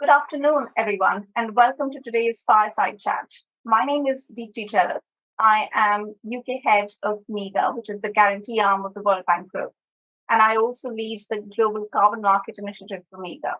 Good afternoon, everyone, and welcome to today's Fireside Chat. My name is Deepti Chelath. I am UK head of MEGA, which is the guarantee arm of the World Bank Group, and I also lead the Global Carbon Market Initiative for MEGA.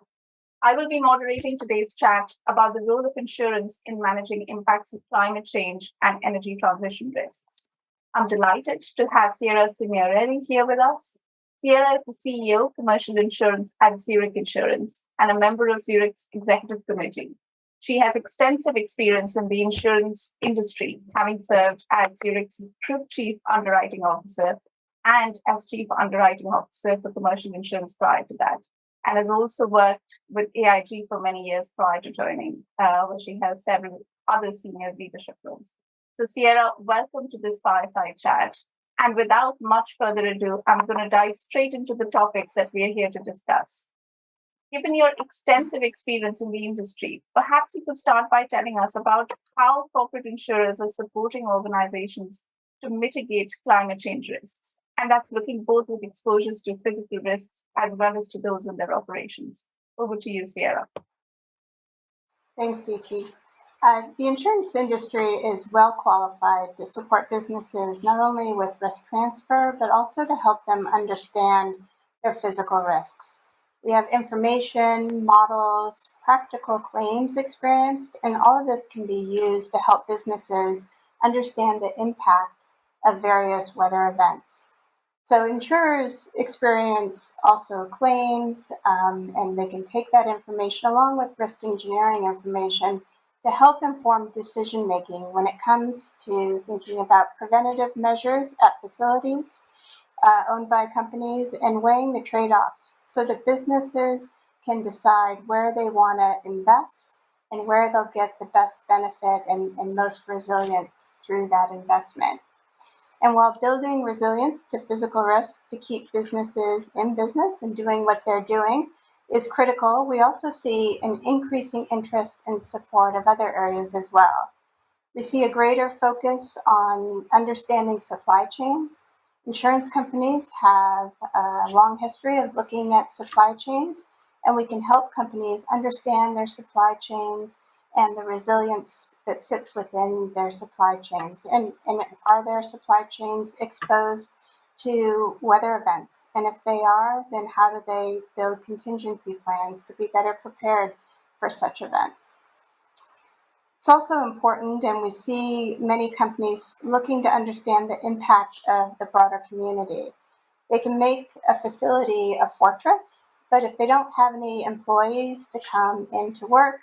I will be moderating today's chat about the role of insurance in managing impacts of climate change and energy transition risks. I'm delighted to have Sierra Signorelli here with us. Sierra is the CEO of commercial insurance at Zurich Insurance and a member of Zurich's executive committee. She has extensive experience in the insurance industry, having served as Zurich's Group Chief Underwriting Officer and as Chief Underwriting Officer for commercial insurance prior to that, and has also worked with AIG for many years prior to joining, where she held several other senior leadership roles. So, Sierra, welcome to this Fireside Chat. And without much further ado, I'm going to dive straight into the topic that we are here to discuss. Given your extensive experience in the industry, perhaps you could start by telling us about how corporate insurers are supporting organizations to mitigate climate change risks. And that's looking both with exposures to physical risks as well as to those in their operations. Over to you, Sierra. Thanks, Deepti. The insurance industry is well qualified to support businesses not only with risk transfer, but also to help them understand their physical risks. We have information, models, practical claims experienced, and all of this can be used to help businesses understand the impact of various weather events. So insurers experience also claims, and they can take that information along with risk engineering information to help inform decision-making when it comes to thinking about preventative measures at facilities owned by companies and weighing the trade-offs so that businesses can decide where they want to invest and where they'll get the best benefit and most resilience through that investment. And while building resilience to physical risks to keep businesses in business and doing what they're doing is critical, we also see an increasing interest and support of other areas as well. We see a greater focus on understanding supply chains. Insurance companies have a long history of looking at supply chains, and we can help companies understand their supply chains and the resilience that sits within their supply chains. And are their supply chains exposed to weather events? And if they are, then how do they build contingency plans to be better prepared for such events? It's also important, and we see many companies looking to understand the impact of the broader community. They can make a facility a fortress, but if they don't have any employees to come into work,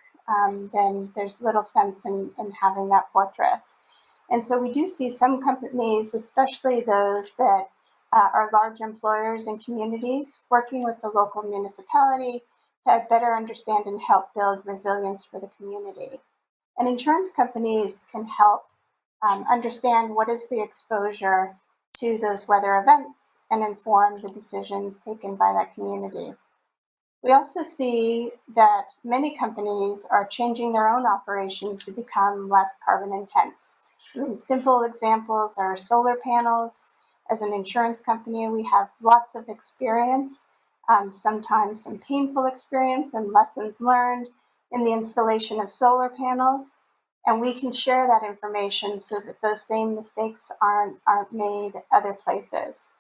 then there's little sense in having that fortress. And so we do see some companies, especially those that are large employers and communities, working with the local municipality to better understand and help build resilience for the community. And insurance companies can help understand what is the exposure to those weather events and inform the decisions taken by that community. We also see that many companies are changing their own operations to become less carbon intense. Simple examples are solar panels. As an insurance company, we have lots of experience, sometimes some painful experience and lessons learned in the installation of solar panels. And we can share that information so that those same mistakes aren't made other places.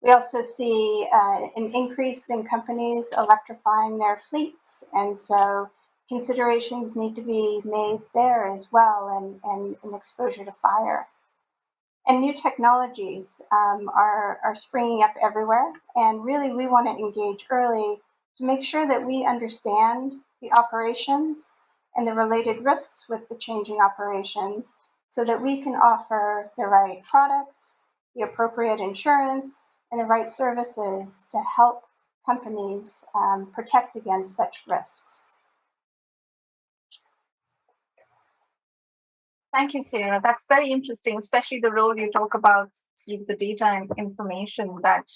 We also see an increase in companies electrifying their fleets, and so considerations need to be made there as well, and an exposure to fire. And new technologies are springing up everywhere, and really we want to engage early to make sure that we understand the operations and the related risks with the changing operations so that we can offer the right products, the appropriate insurance, and the right services to help companies protect against such risks. Thank you, Sarah. That's very interesting, especially the role you talk about sort of the data and information that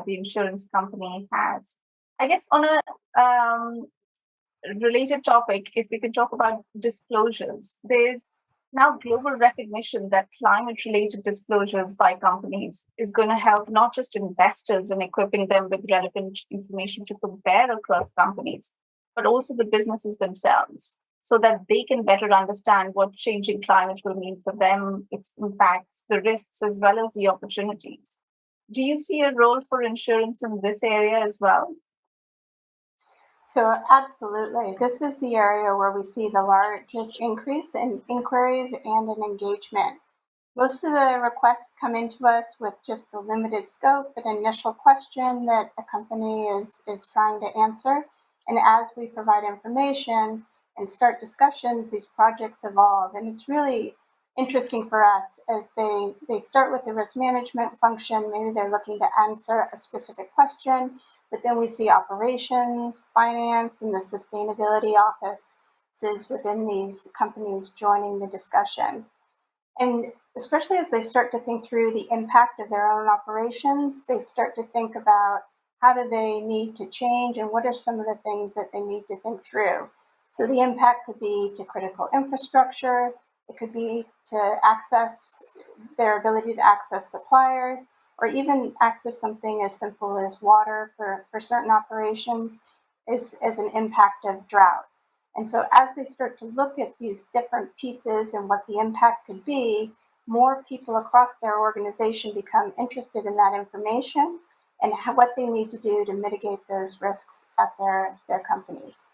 the insurance company has. I guess on a related topic, if we can talk about disclosures, there's now global recognition that climate-related disclosures by companies is going to help not just investors in equipping them with relevant information to compare across companies, but also the businesses themselves, so that they can better understand what changing climate will mean for them, its impacts, the risks, as well as the opportunities. Do you see a role for insurance in this area as well? So, absolutely, this is the area where we see the largest increase in inquiries and in engagement. Most of the requests come into us with just a limited scope, an initial question that a company is trying to answer. And as we provide information and start discussions, these projects evolve. And it's really interesting for us as they start with the risk management function. Maybe they're looking to answer a specific question, but then we see operations, finance, and the sustainability offices within these companies joining the discussion. And especially as they start to think through the impact of their own operations, they start to think about how do they need to change and what are some of the things that they need to think through. So the impact could be to critical infrastructure, it could be to access their ability to access suppliers, or even access something as simple as water for certain operations as an impact of drought. And so, as they start to look at these different pieces and what the impact could be, more people across their organization become interested in that information and what they need to do to mitigate those risks at their companies.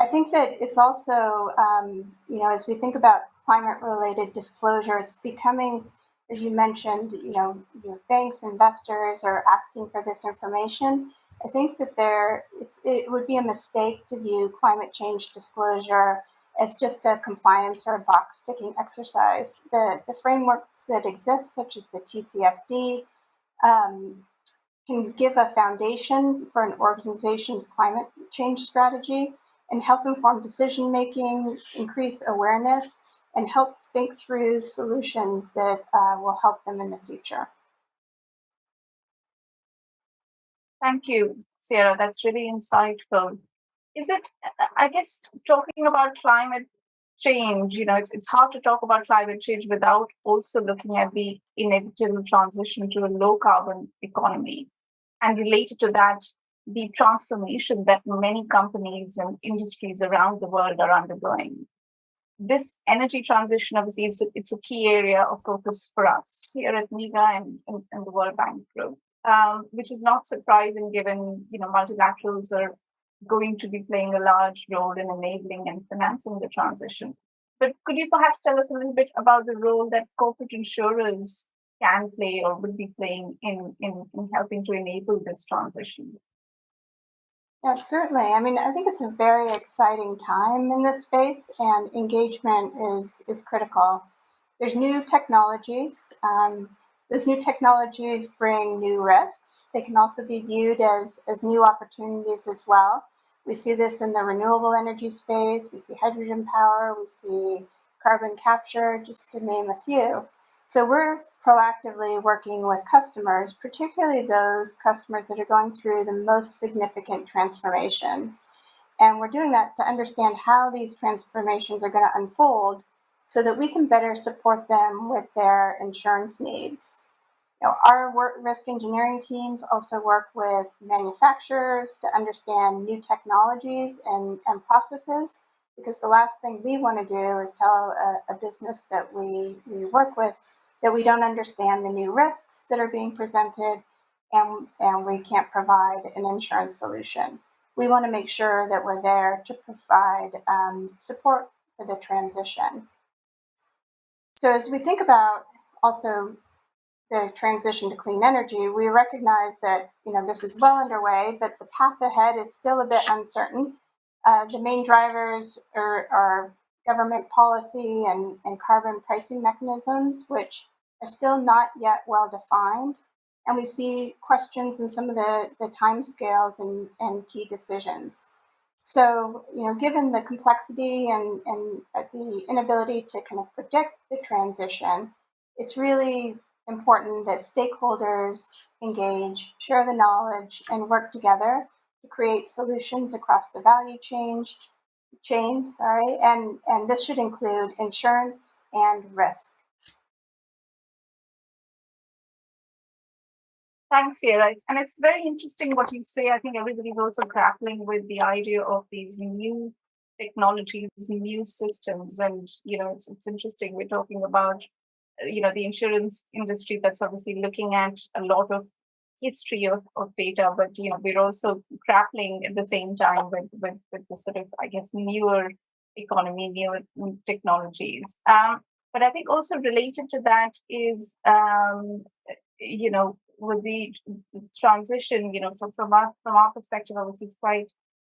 I think that it's also, as we think about climate-related disclosure, it's becoming, as you mentioned, your banks, investors are asking for this information. I think that it would be a mistake to view climate change disclosure as just a compliance or a box ticking exercise. The frameworks that exist, such as the TCFD, um, can give a foundation for an organization's climate change strategy and help inform decision making, increase awareness, and help think through solutions that will help them in the future. Thank you, Sarah. That's really insightful. Is it, I guess, talking about climate change, it's hard to talk about climate change without also looking at the inevitable transition to a low carbon economy. And related to that, the transformation that many companies and industries around the world are undergoing. This energy transition, obviously, it's a key area of focus for us here at MEGA and the World Bank Group, which is not surprising given, multilaterals are going to be playing a large role in enabling and financing the transition. But could you perhaps tell us a little bit about the role that corporate insurers can play or will be playing in helping to enable this transition? Yeah, certainly. I mean, I think it's a very exciting time in this space, and engagement is critical. There's new technologies. Those new technologies bring new risks. They can also be viewed as new opportunities as well. We see this in the renewable energy space. We see hydrogen power. We see carbon capture, just to name a few. So we're proactively working with customers, particularly those customers that are going through the most significant transformations. And we're doing that to understand how these transformations are going to unfold so that we can better support them with their insurance needs. Our risk engineering teams also work with manufacturers to understand new technologies and processes, because the last thing we want to do is tell a business that we work with that we don't understand the new risks that are being presented and we can't provide an insurance solution. We want to make sure that we're there to provide support for the transition. So as we think about also the transition to clean energy, we recognize that this is well underway, but the path ahead is still a bit uncertain. The main drivers are government policy and carbon pricing mechanisms, which are still not yet well defined. And we see questions in some of the timescales and key decisions. So, given the complexity and the inability to kind of predict the transition, it's really important that stakeholders engage, share the knowledge, and work together to create solutions across the value chain, and this should include insurance and risk. Thanks, Sierra. And it's very interesting what you say. I think everybody's also grappling with the idea of these new technologies, new systems. And, it's interesting. We're talking about, the insurance industry that's obviously looking at a lot of history of data, but, we're also grappling at the same time with the sort of, I guess, newer economy, newer technologies. But I think also related to that is, with the transition, so from our perspective, obviously, it's quite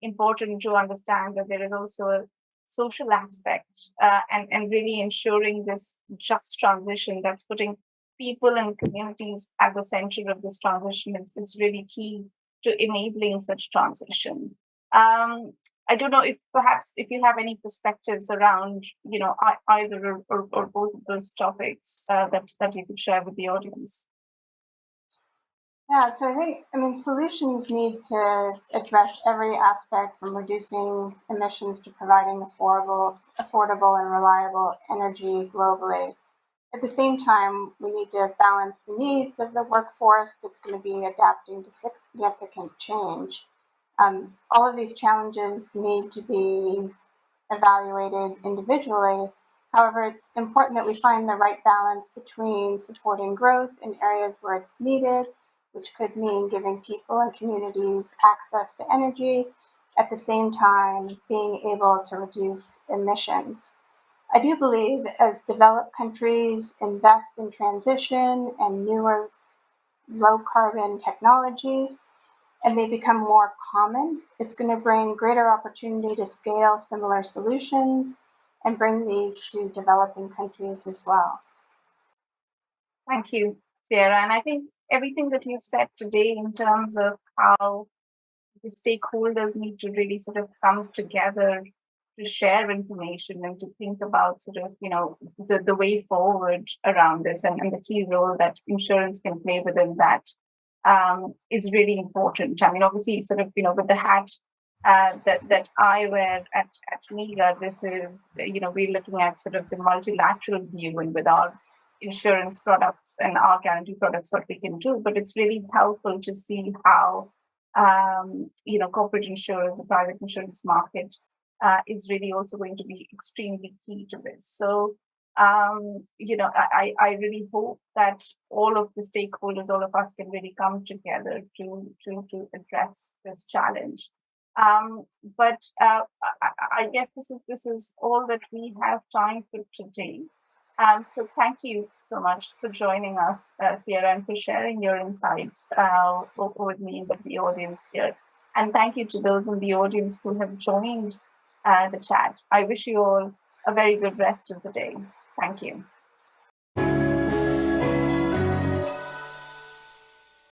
important to understand that there is also a social aspect, and really ensuring this just transition that's putting people and communities at the center of this transition is really key to enabling such transition. Um, I don't know if perhaps if you have any perspectives around, either or both of those topics that you could share with the audience. Yeah, so solutions need to address every aspect from reducing emissions to providing affordable and reliable energy globally. At the same time, we need to balance the needs of the workforce that's going to be adapting to significant change. All of these challenges need to be evaluated individually. However, it's important that we find the right balance between supporting growth in areas where it's needed, which could mean giving people and communities access to energy, at the same time being able to reduce emissions. I do believe as developed countries invest in transition and newer low carbon technologies, and they become more common, it's going to bring greater opportunity to scale similar solutions and bring these to developing countries as well. Thank you, Sierra. And I think everything that you said today in terms of how the stakeholders need to really sort of come together to share information and to think about sort of, the way forward around this, and the key role that insurance can play within that, is really important. I mean, obviously, sort of, with the hat that I wear at MEGA, this is, we're looking at sort of the multilateral view, and with our insurance products and our guarantee products, what we can do. But it's really helpful to see how, corporate insurers, the private insurance market, is really also going to be extremely key to this. So, I really hope that all of the stakeholders, all of us, can really come together to address this challenge. But I guess this is all that we have time for today. So thank you so much for joining us, Sierra, and for sharing your insights with me and with the audience here. And thank you to those in the audience who have joined the chat. I wish you all a very good rest of the day. Thank you.